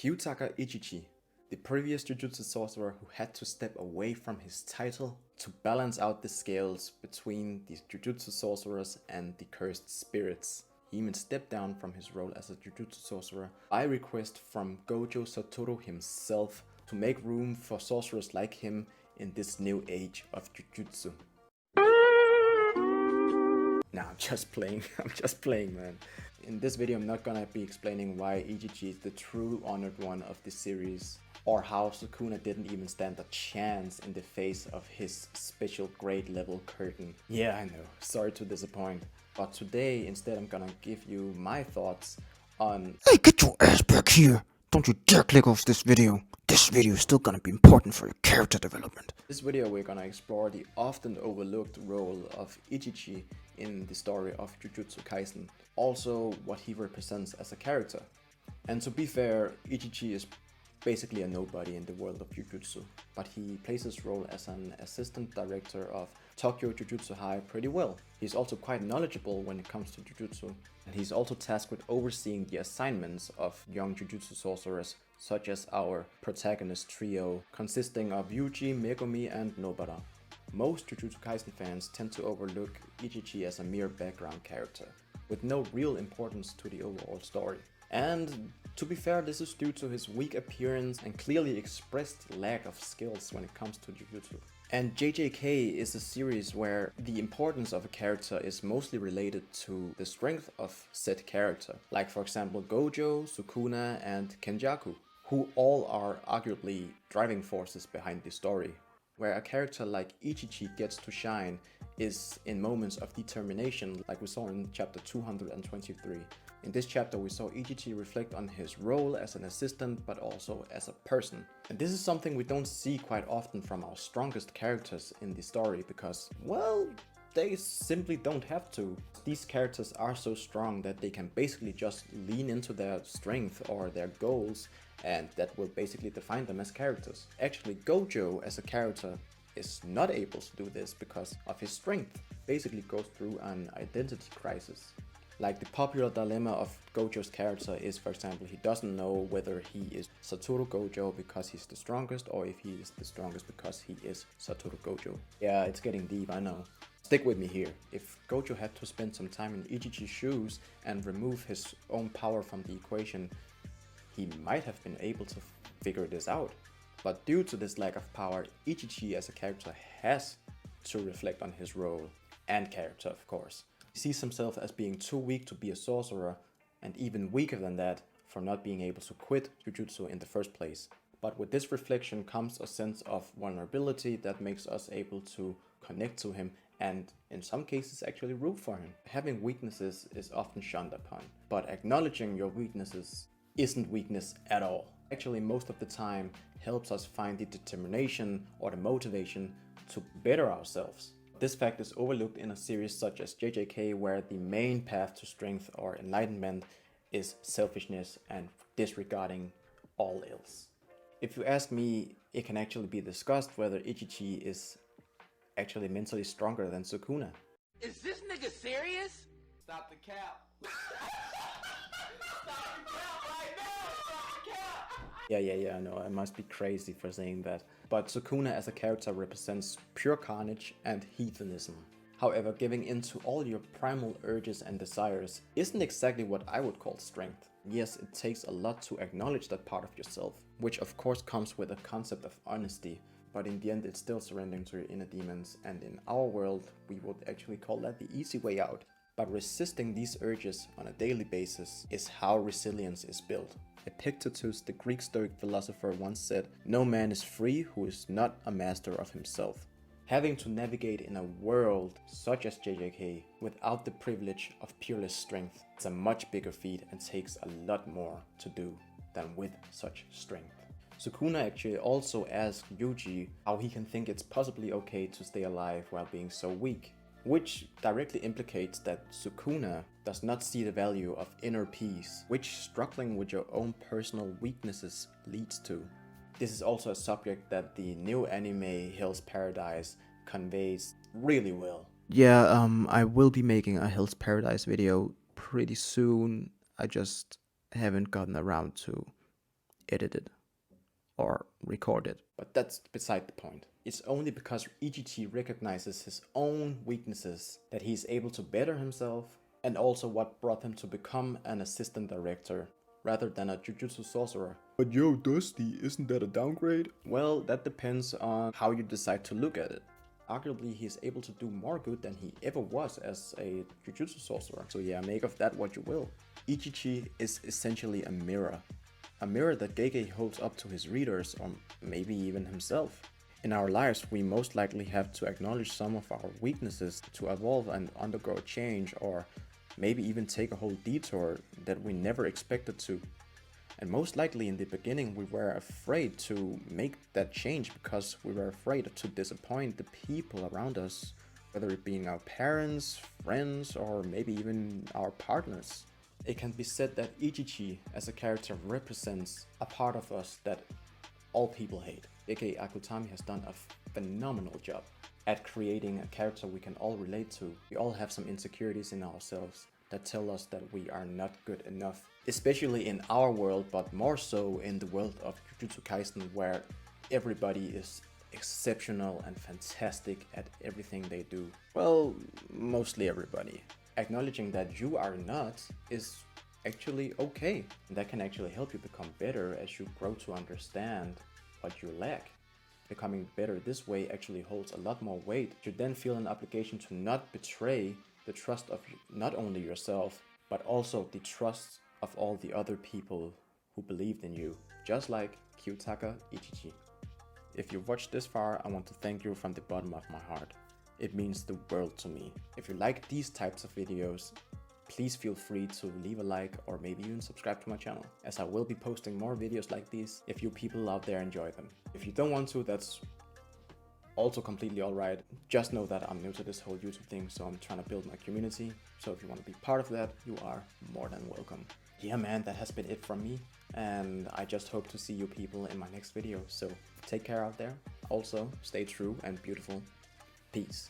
Hyutaka Ijichi, the previous Jujutsu sorcerer who had to step away from his title to balance out the scales between the Jujutsu sorcerers and the cursed spirits. He even stepped down from his role as a Jujutsu sorcerer by request from Gojo Satoru himself to make room for sorcerers like him in this new age of Jujutsu. Nah, I'm just playing. I'm just playing, man. In this video, I'm not gonna be explaining why Ijichi is the true honored one of the series, or how Sukuna didn't even stand a chance in the face of his special grade level curtain. Yeah, I know, sorry to disappoint. But today, instead, I'm gonna give you my thoughts on... Hey, get your ass back here! Don't you dare click off this video. This video is still gonna be important for your character development. This video we're gonna explore the often overlooked role of Ijichi in the story of Jujutsu Kaisen. Also what he represents as a character. And to be fair, Ijichi is basically a nobody in the world of Jujutsu, but he plays his role as an assistant director of Tokyo Jujutsu High pretty well. He's also quite knowledgeable when it comes to Jujutsu, and he's also tasked with overseeing the assignments of young Jujutsu sorcerers, such as our protagonist trio, consisting of Yuji, Megumi, and Nobara. Most Jujutsu Kaisen fans tend to overlook Ijichi as a mere background character, with no real importance to the overall story. And to be fair, this is due to his weak appearance and clearly expressed lack of skills when it comes to Jujutsu. And JJK is a series where the importance of a character is mostly related to the strength of said character, like for example Gojo, Sukuna, and Kenjaku, who all are arguably driving forces behind the story. Where a character like Ichichi gets to shine is in moments of determination, like we saw in chapter 223. In this chapter we saw Ichichi reflect on his role as an assistant but also as a person. And this is something we don't see quite often from our strongest characters in the story because, well, they simply don't have to. These characters are so strong that they can basically just lean into their strength or their goals, and that will basically define them as characters. Actually, Gojo as a character is not able to do this because of his strength. Basically goes through an identity crisis. Like the popular dilemma of Gojo's character is, for example, he doesn't know whether he is Satoru Gojo because he's the strongest or if he is the strongest because he is Satoru Gojo. Yeah, it's getting deep, I know. Stick with me here. If Gojo had to spend some time in Ichichi's shoes and remove his own power from the equation, he might have been able to figure this out. But due to this lack of power, Ichichi as a character has to reflect on his role and character, of course. He sees himself as being too weak to be a sorcerer, and even weaker than that for not being able to quit Jujutsu in the first place. But with this reflection comes a sense of vulnerability that makes us able to connect to him and in some cases actually root for him. Having weaknesses is often shunned upon, but acknowledging your weaknesses isn't weakness at all. Actually, most of the time helps us find the determination or the motivation to better ourselves. This fact is overlooked in a series such as JJK, where the main path to strength or enlightenment is selfishness and disregarding all else. If you ask me, it can actually be discussed whether Ichichi is actually mentally stronger than Sukuna. Is this nigga serious? Stop the cap. Stop the cap right now. Stop the cap. Yeah, I know, I must be crazy for saying that. But Sukuna as a character represents pure carnage and heathenism. However, giving in to all your primal urges and desires isn't exactly what I would call strength. Yes, it takes a lot to acknowledge that part of yourself, which of course comes with a concept of honesty. But in the end, it's still surrendering to your inner demons, and in our world, we would actually call that the easy way out. But resisting these urges on a daily basis is how resilience is built. Epictetus, the Greek Stoic philosopher, once said, "No man is free who is not a master of himself." Having to navigate in a world such as JJK without the privilege of peerless strength is a much bigger feat and takes a lot more to do than with such strength. Sukuna actually also asked Yuji how he can think it's possibly okay to stay alive while being so weak, which directly implicates that Sukuna does not see the value of inner peace, which struggling with your own personal weaknesses leads to. This is also a subject that the new anime Hell's Paradise conveys really well. Yeah, I will be making a Hell's Paradise video pretty soon. I just haven't gotten around to edited or recorded. But that's beside the point. It's only because Ijichi recognizes his own weaknesses that he's able to better himself, and also what brought him to become an assistant director rather than a jujutsu sorcerer. But yo, Dusty, isn't that a downgrade? Well, that depends on how you decide to look at it. Arguably, he's able to do more good than he ever was as a jujutsu sorcerer. So yeah, make of that what you will. Ijichi is essentially a mirror that Gege holds up to his readers, or maybe even himself. In our lives, we most likely have to acknowledge some of our weaknesses to evolve and undergo change, or maybe even take a whole detour that we never expected to. And most likely in the beginning we were afraid to make that change because we were afraid to disappoint the people around us, whether it being our parents, friends, or maybe even our partners. It can be said that Ijichi as a character represents a part of us that all people hate. Aka Akutami has done a phenomenal job at creating a character we can all relate to. We all have some insecurities in ourselves that tell us that we are not good enough, especially in our world, but more so in the world of Jujutsu Kaisen, where everybody is exceptional and fantastic at everything they do. Well, mostly everybody. Acknowledging that you are not is actually okay. And that can actually help you become better as you grow to understand what you lack. Becoming better this way actually holds a lot more weight. You then feel an obligation to not betray the trust of not only yourself, but also the trust of all the other people who believed in you, just like Kyutaka Ichiji. If you've watched this far, I want to thank you from the bottom of my heart. It means the world to me. If you like these types of videos, please feel free to leave a like or maybe even subscribe to my channel, as I will be posting more videos like these if you people out there enjoy them. If you don't want to, that's also completely alright. Just know that I'm new to this whole YouTube thing, so I'm trying to build my community. So if you want to be part of that, you are more than welcome. Yeah man, that has been it from me, and I just hope to see you people in my next video. So take care out there. Also, stay true and beautiful. Peace.